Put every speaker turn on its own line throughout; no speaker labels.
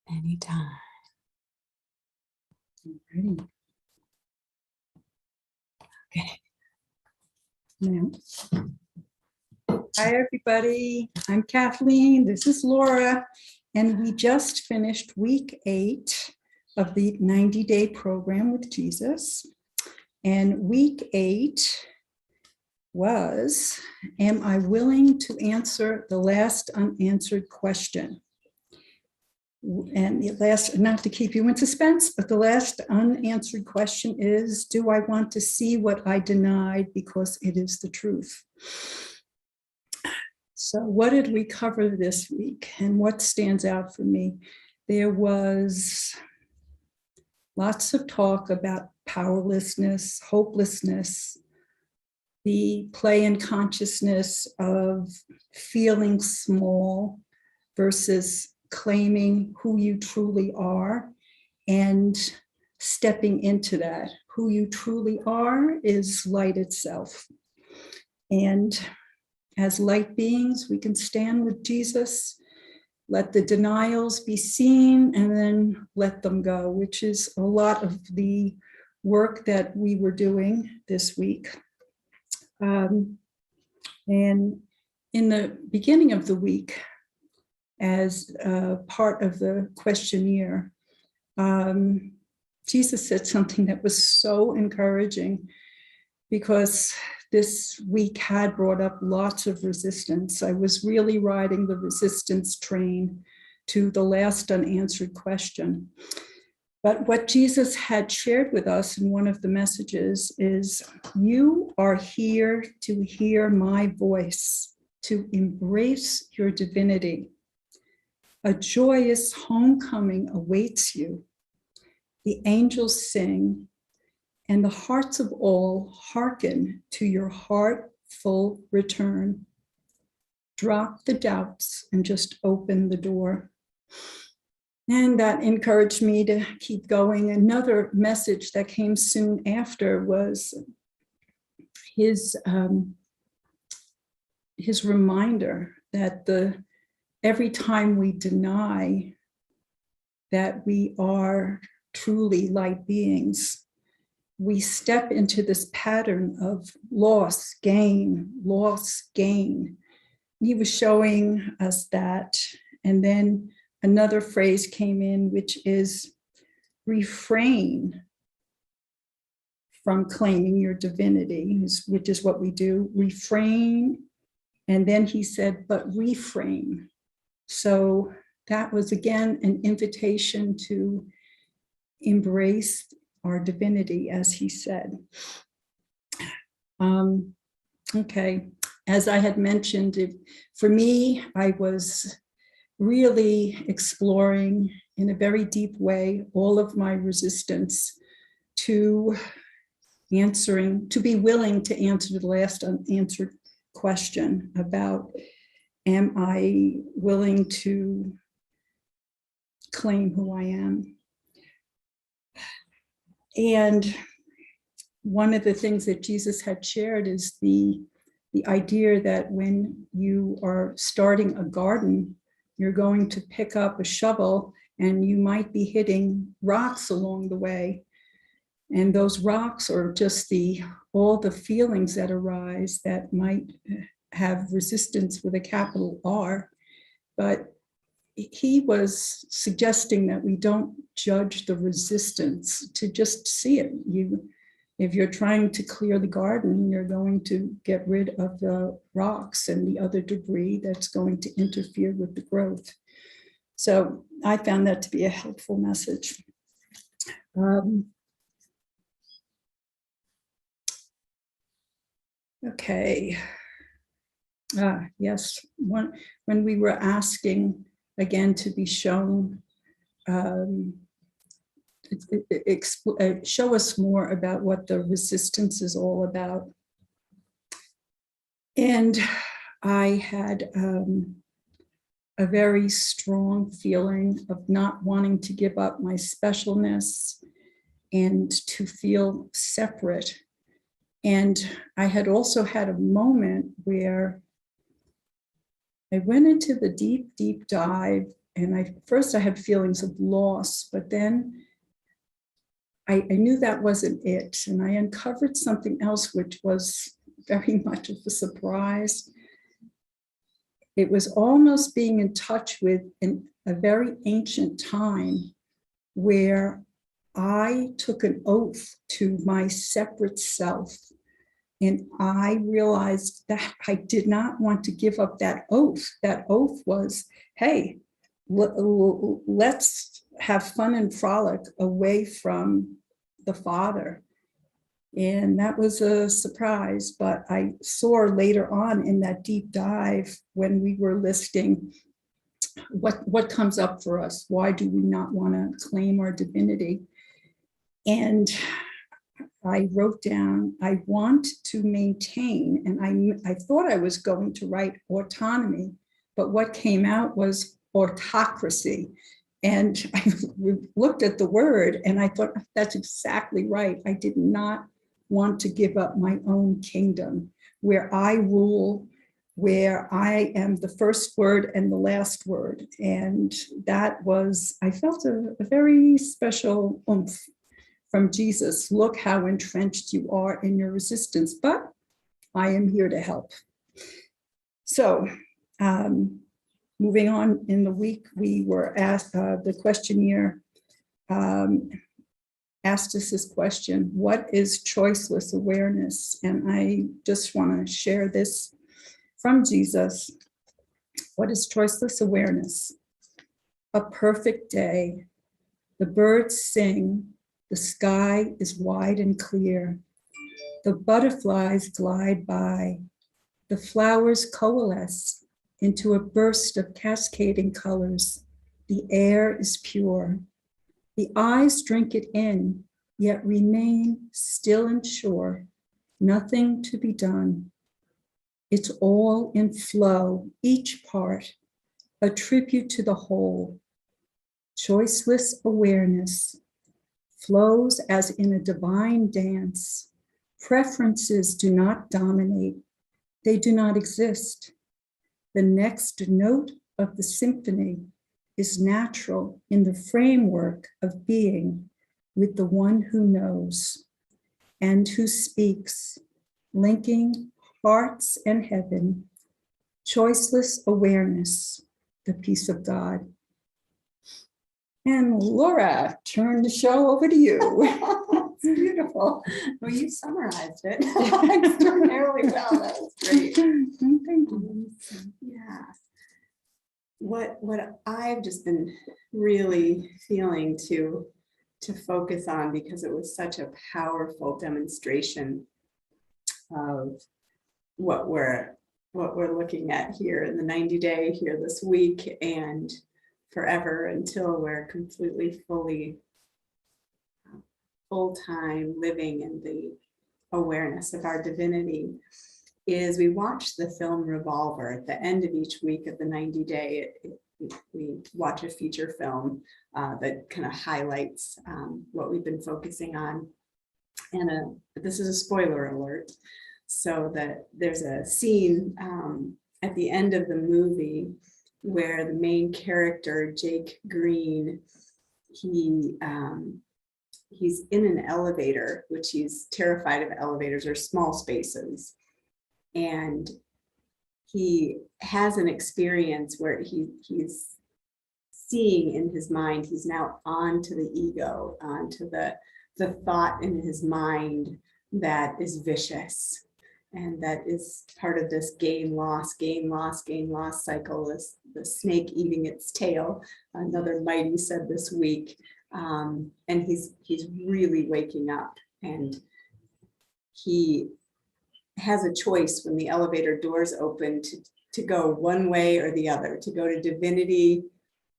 Anytime. Ready. Okay. Now. Hi, everybody. I'm Kathleen. This is Laura. And we just finished week 8 of the 90-day program with Jesus. And week 8 was, am I willing to answer the last unanswered question? And the last, not to keep you in suspense, but the last unanswered question is, do I want to see what I denied because it is the truth? So what did we cover this week and what stands out for me? There was lots of talk about powerlessness, hopelessness, the play and consciousness of feeling small versus claiming who you truly are and stepping into that. Who you truly are is light itself. And as light beings, we can stand with Jesus, let the denials be seen, and then let them go, which is a lot of the work that we were doing this week. And in the beginning of the week, as part of the questionnaire, Jesus said something that was so encouraging, because this week had brought up lots of resistance. I was really riding the resistance train to the last unanswered question. But what Jesus had shared with us in one of the messages is, you are here to hear my voice, to embrace your divinity. A joyous homecoming awaits you. The angels sing, and the hearts of all hearken to your heartful return. Drop the doubts and just open the door. And that encouraged me to keep going. Another message that came soon after was his reminder that every time we deny that we are truly light beings, we step into this pattern of loss, gain, loss, gain. He was showing us that. And then another phrase came in, which is refrain from claiming your divinity, which is what we do, refrain. And then he said, but reframe. So that was, again, an invitation to embrace our divinity, as he said. Okay, as I had mentioned, for me, I was really exploring in a very deep way all of my resistance to be willing to answer the last unanswered question about, am I willing to claim who I am? And one of the things that Jesus had shared is the idea that when you are starting a garden, you're going to pick up a shovel and you might be hitting rocks along the way. And those rocks are just all the feelings that arise that might have resistance with a capital R. But he was suggesting that we don't judge the resistance, to just see it. If you're trying to clear the garden, you're going to get rid of the rocks and the other debris that's going to interfere with the growth. So I found that to be a helpful message. Okay. Yes, when we were asking again to be shown, show us more about what the resistance is all about. And I had a very strong feeling of not wanting to give up my specialness and to feel separate. And I had also had a moment where I went into the deep, deep dive And first I had feelings of loss, but then I knew that wasn't it. And I uncovered something else, which was very much of a surprise. It was almost being in touch with a very ancient time where I took an oath to my separate self. And I realized that I did not want to give up that oath. That oath was, hey, let's have fun and frolic away from the Father. And that was a surprise, but I saw later on in that deep dive when we were listing what comes up for us. Why do we not want to claim our divinity? And I wrote down, I want to maintain, and I thought I was going to write autonomy, but what came out was autocracy. And I looked at the word and I thought, that's exactly right. I did not want to give up my own kingdom where I rule, where I am the first word and the last word. And that was, I felt a very special oomph from Jesus. Look how entrenched you are in your resistance, but I am here to help. So moving on in the week, we were asked, the questionnaire asked us this question: what is choiceless awareness? And I just want to share this from Jesus. What is choiceless awareness? A perfect day. The birds sing. The sky is wide and clear. The butterflies glide by. The flowers coalesce into a burst of cascading colors. The air is pure. The eyes drink it in, yet remain still and sure. Nothing to be done. It's all in flow, each part, a tribute to the whole. Choiceless awareness flows as in a divine dance. Preferences do not dominate. They do not exist. The next note of the symphony is natural in the framework of being with the one who knows and who speaks, linking hearts and heaven. Choiceless awareness, the peace of God. And Laura, turn the show over to you.
It's beautiful. Well, you summarized it extraordinarily well. That was great.
Thank you.
Yeah. What I've just been really feeling to focus on, because it was such a powerful demonstration of what we're looking at here in the 90-day, here this week, and forever until we're completely, fully, full-time living in the awareness of our divinity, is we watch the film Revolver. At the end of each week of the 90-day, we watch a feature film that kind of highlights what we've been focusing on. And this is a spoiler alert, so that there's a scene at the end of the movie where the main character, Jake Green, he's in an elevator, which he's terrified of elevators or small spaces. And he has an experience where he's seeing in his mind, he's now onto the ego, onto the thought in his mind that is vicious. And that is part of this gain, loss, gain, loss, gain, loss cycle, the snake eating its tail. Another mighty said this week. And he's really waking up, and he has a choice when the elevator doors open to go one way or the other, to go to divinity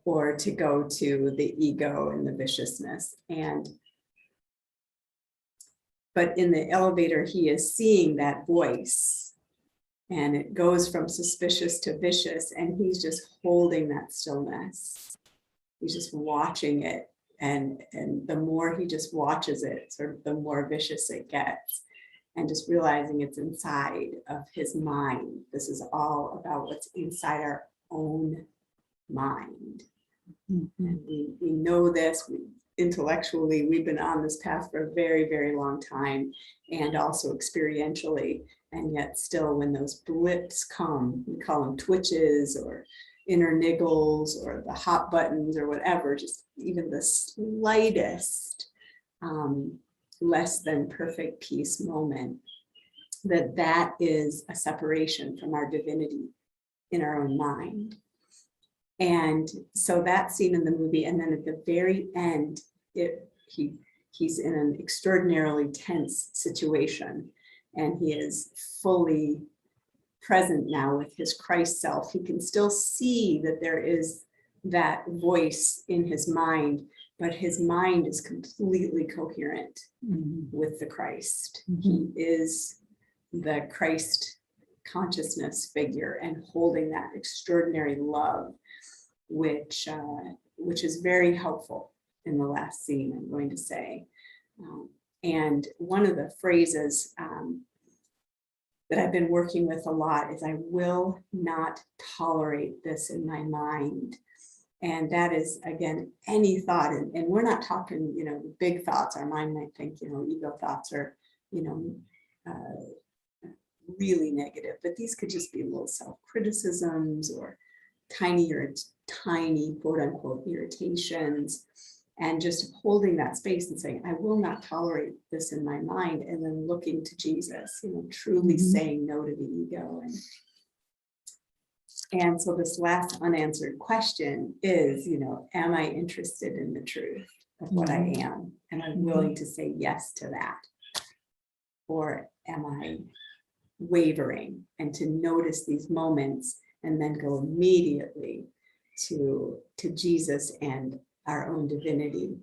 or to go to the ego and the viciousness. But in the elevator, he is seeing that voice, and it goes from suspicious to vicious, and he's just holding that stillness. He's just watching it. And the more he just watches it, sort of the more vicious it gets, and just realizing it's inside of his mind. This is all about what's inside our own mind.
Mhm.
And we know this, intellectually, we've been on this path for a very, very long time, and also experientially. And yet still, when those blips come, we call them twitches or inner niggles or the hot buttons or whatever, just even the slightest less than perfect peace moment, that is a separation from our divinity in our own mind. And so that scene in the movie, and then at the very end, he's in an extraordinarily tense situation, and he is fully present now with his Christ self. He can still see that there is that voice in his mind, but his mind is completely coherent with the Christ. He is the Christ consciousness figure and holding that extraordinary love, which is very helpful in the last scene, I'm going to say. And one of the phrases that I've been working with a lot is, I will not tolerate this in my mind. And that is, again, any thought, and we're not talking, big thoughts. Our mind might think, ego thoughts are, really negative, but these could just be little self-criticisms or tiny quote unquote irritations, and just holding that space and saying, I will not tolerate this in my mind, and then looking to Jesus, truly saying no to the ego. And so this last unanswered question is, am I interested in the truth of what I am? Am I willing to say yes to that? Or am I wavering, and to notice these moments and then go immediately to Jesus and our own divinity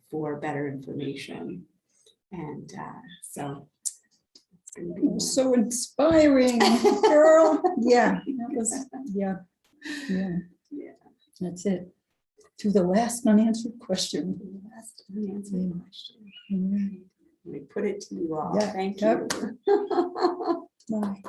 for better information? And so it's going to be
So inspiring, girl. Yeah, that was, yeah. That's it. To the last unanswered question.
last unanswered question.
Mhm.
Let me put it to you all.
Yeah,
Thank
yep.
you.
Bye.